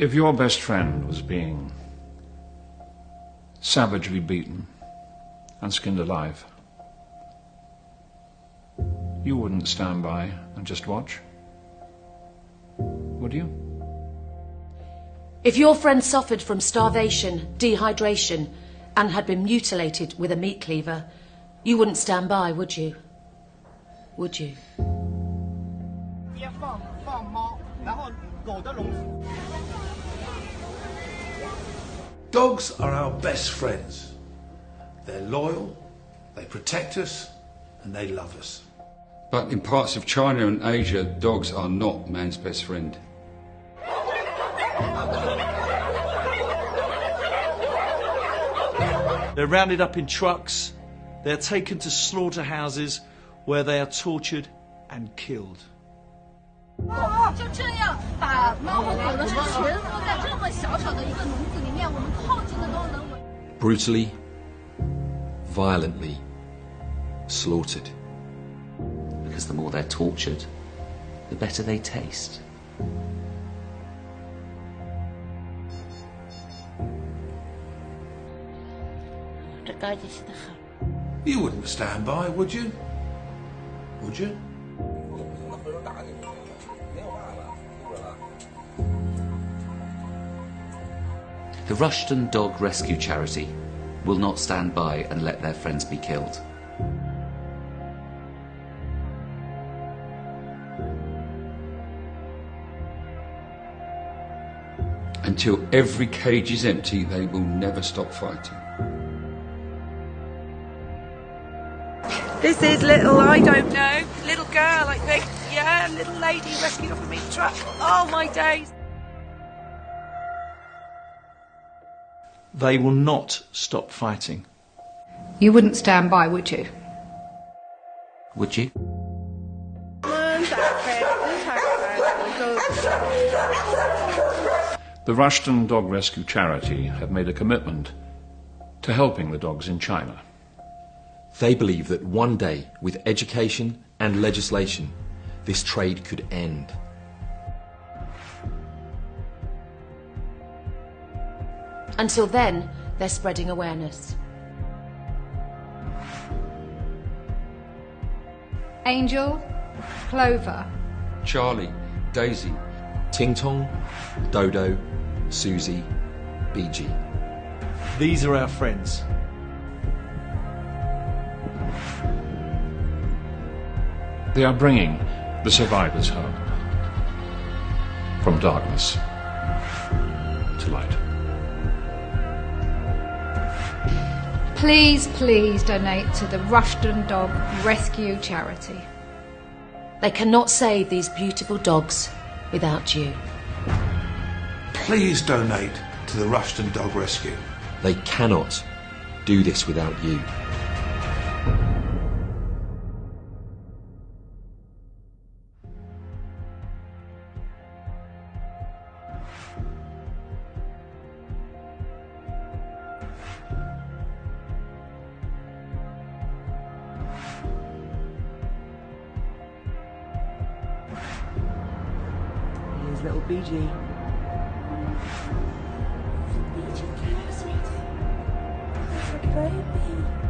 If your best friend was being savagely beaten and skinned alive, you wouldn't stand by and just watch, would you? If your friend suffered from starvation, dehydration, and had been mutilated with a meat cleaver, you wouldn't stand by, would you? Would you? Dogs are our best friends. They're loyal, they protect us, and they love us. But in parts of China and Asia, dogs are not man's best friend. They're rounded up in trucks, they're taken to slaughterhouses where they are tortured and killed. Brutally, violently slaughtered. Because the more they're tortured, the better they taste. You wouldn't stand by, would you? Would you? The Rushton Dog Rescue Charity will not stand by and let their friends be killed. Until every cage is empty, they will never stop fighting. This is little, I don't know, little girl, I think. Yeah, little lady rescued off a meat truck. Oh, my days. They will not stop fighting. You wouldn't stand by, would you? Would you? The Rushton Dog Rescue Charity have made a commitment to helping the dogs in China. They believe that one day, with education and legislation, this trade could end. Until then, they're spreading awareness. Angel, Clover, Charlie, Daisy, Ting Tong, Dodo, Susie, BG. These are our friends. They are bringing the survivors home from darkness to light. please, please donate to the Rushton Dog Rescue Charity. They cannot save these beautiful dogs without you. Please donate to the Rushton Dog Rescue. They cannot do this without you. Here's little BG. BG, sweetie. Like a baby.